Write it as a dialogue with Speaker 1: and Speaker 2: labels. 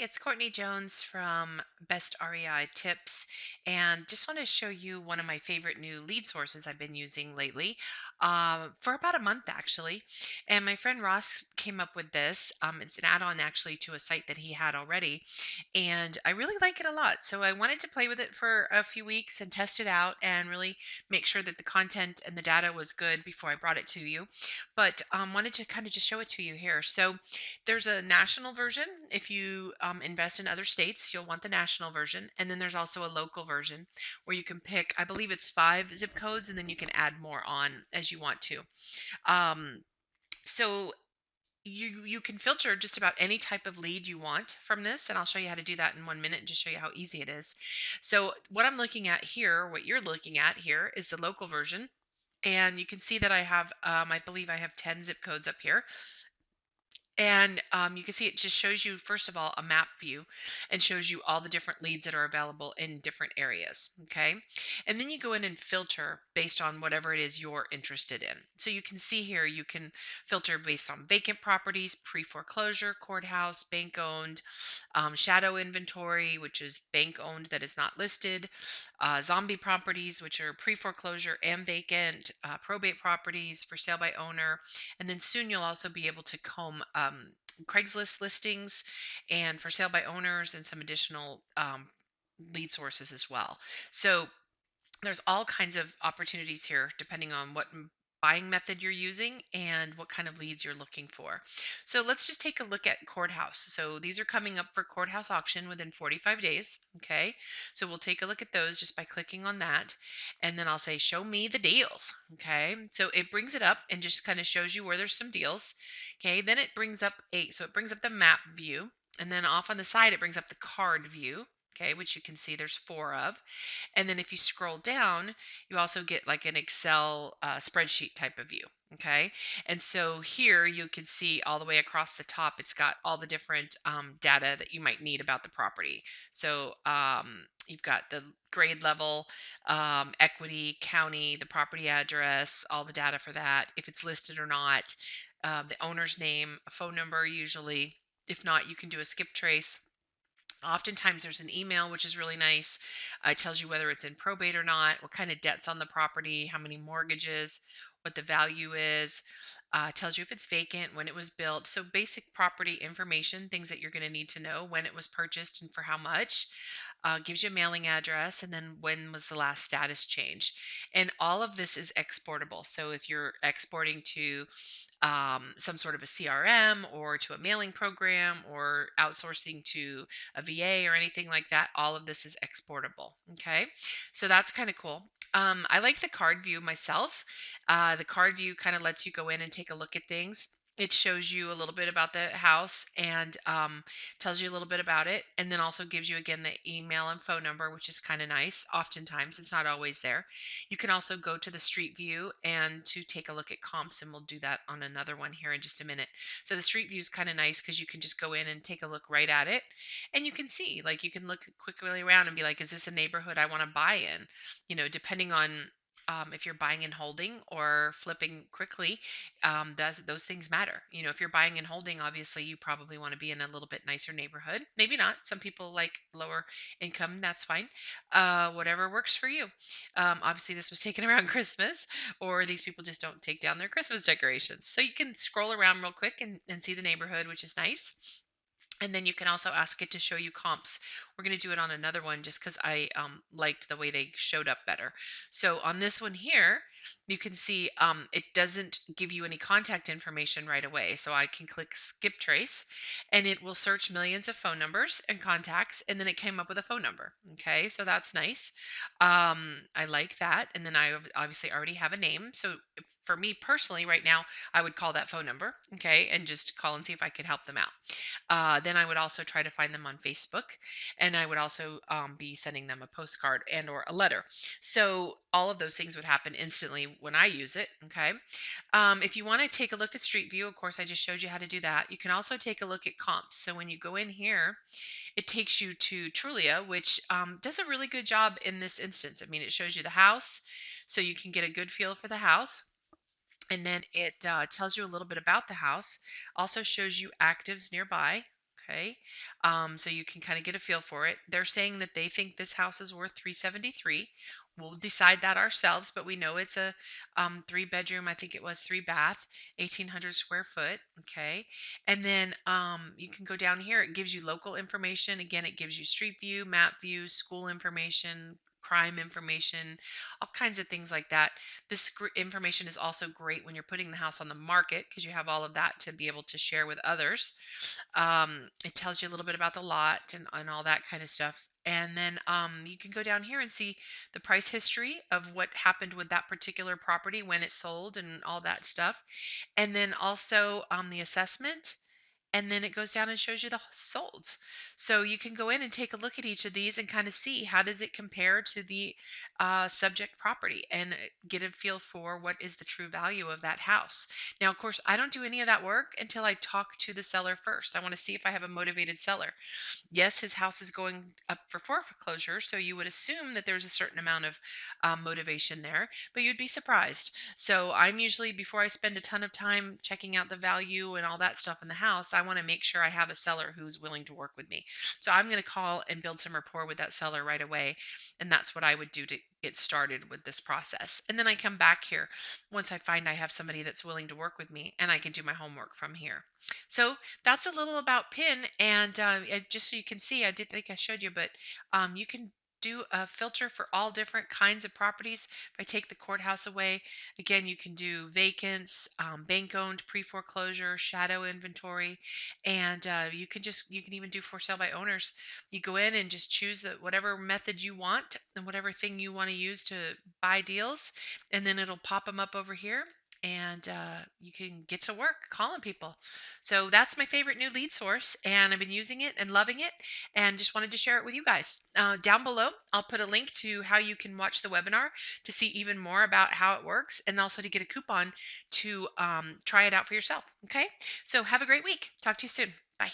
Speaker 1: It's Courtney Jones from Best REI Tips, and just want to show you one of my favorite new lead sources I've been using lately for about a month actually. And my friend Ross came up with this. It's an add on actually to a site that he had already, and I really like it a lot. So I wanted to play with it for a few weeks and test it out and really make sure that the content and the data was good before I brought it to you. But wanted to kind of just show it to you here. So there's a national version. If you invest in other states, you'll want the national version. And then there's also a local version where you can pick, I believe it's 5 zip codes, and then you can add more on as you want to. Um, so you can filter just about any type of lead you want from this, and I'll show you how to do that in 1 minute and just show you how easy it is. So what I'm looking at here, what you're looking at here, is the local version. And you can see that I have, I believe I have 10 zip codes up here. And you can see it just shows you, first of all, a map view and shows you all the different leads that are available in different areas. Okay. And then you go in and filter based on whatever it is you're interested in. So you can see here, you can filter based on vacant properties, pre foreclosure, courthouse, bank owned, shadow inventory, which is bank owned that is not listed, zombie properties, which are pre foreclosure and vacant, probate properties for sale by owner. And then soon you'll also be able to comb Craigslist listings and for sale by owners and some additional lead sources as well. So there's all kinds of opportunities here depending on what buying method you're using and what kind of leads you're looking for. So let's just take a look at courthouse. So these are coming up for courthouse auction within 45 days. Okay. So we'll take a look at those just by clicking on that. And then I'll say, show me the deals. Okay. So it brings it up and just kind of shows you where there's some deals. Okay. Then it brings up it brings up the map view. And then off on the side, it brings up the card view. Okay, which you can see there's 4 of. And then if you scroll down, you also get like an Excel spreadsheet type of view. Okay. And so here you can see all the way across the top, it's got all the different data that you might need about the property. So you've got the grade level, equity, county, the property address, all the data for that, if it's listed or not, the owner's name, a phone number usually. If not, you can do a skip trace. Oftentimes there's an email, which is really nice. It tells you whether it's in probate or not, what kind of debt's on the property, how many mortgages, what the value is. Tells you if it's vacant, when it was built. So basic property information, things that you're going to need to know, when it was purchased and for how much. Gives you a mailing address, and then when was the last status change. And all of this is exportable. So if you're exporting to some sort of a CRM or to a mailing program or outsourcing to a VA or anything like that, all of this is exportable. Okay, so that's kind of cool. I like the card view myself. The card view kind of lets you go in and take a look at things. It shows you a little bit about the house and tells you a little bit about it, and then also gives you again the email and phone number, which is kind of nice. Oftentimes, it's not always there. You can also go to the street view and to take a look at comps, and we'll do that on another one here in just a minute. So the street view is kind of nice because you can just go in and take a look right at it, and you can see, like, you can look quickly around and be like, is this a neighborhood I want to buy in? Depending on if you're buying and holding or flipping quickly, those things matter. If you're buying and holding, obviously you probably want to be in a little bit nicer neighborhood. Maybe not. Some people like lower income. That's fine. Whatever works for you. Obviously, this was taken around Christmas, or these people just don't take down their Christmas decorations. So you can scroll around real quick and see the neighborhood, which is nice. And then you can also ask it to show you comps. We're going to do it on another one just because I liked the way they showed up better. So on this one here, you can see it doesn't give you any contact information right away. So I can click skip trace and it will search millions of phone numbers and contacts. And then it came up with a phone number. Okay, so that's nice. I like that. And then I obviously already have a name. So for me personally, right now, I would call that phone number. Okay, and just call and see if I could help them out. Then I would also try to find them on Facebook, and I would also be sending them a postcard and or a letter. So all of those things would happen instantly when I use it. Okay. If you want to take a look at Street View, of course, I just showed you how to do that. You can also take a look at comps. So when you go in here, it takes you to Trulia, which does a really good job in this instance. I mean, it shows you the house, so you can get a good feel for the house. And then it tells you a little bit about the house, also shows you actives nearby. Okay. So you can kind of get a feel for it. They're saying that they think this house is worth 373. We'll decide that ourselves, but we know it's a 3 bedroom, I think it was 3 bath, 1,800 square foot. Okay. And then you can go down here. It gives you local information. Again, it gives you street view, map view, school information, crime information, all kinds of things like that. This information is also great when you're putting the house on the market because you have all of that to be able to share with others. It tells you a little bit about the lot and all that kind of stuff. And then you can go down here and see the price history of what happened with that particular property when it sold and all that stuff. And then also the assessment, and then it goes down and shows you the solds. So you can go in and take a look at each of these and kind of see how does it compare to the subject property, and get a feel for what is the true value of that house. Now, of course, I don't do any of that work until I talk to the seller first. I want to see if I have a motivated seller. Yes, his house is going up for foreclosure, so you would assume that there's a certain amount of motivation there, but you'd be surprised. So I'm usually, before I spend a ton of time checking out the value and all that stuff in the house, I want to make sure I have a seller who's willing to work with me. So I'm going to call and build some rapport with that seller right away, and that's what I would do to get started with this process. And then I come back here once I find I have somebody that's willing to work with me, and I can do my homework from here. So that's a little about PIN, and just so you can see, I did think I showed you, but you can do a filter for all different kinds of properties. If I take the courthouse away, again, you can do vacants, bank owned, pre-foreclosure, shadow inventory, and you can even do for sale by owners. You go in and just choose whatever method you want and whatever thing you want to use to buy deals, and then it'll pop them up over here, and you can get to work calling people. So that's my favorite new lead source, and I've been using it and loving it, and just wanted to share it with you guys. Down below, I'll put a link to how you can watch the webinar to see even more about how it works, and also to get a coupon to try it out for yourself. Okay, so have a great week. Talk to you soon. Bye.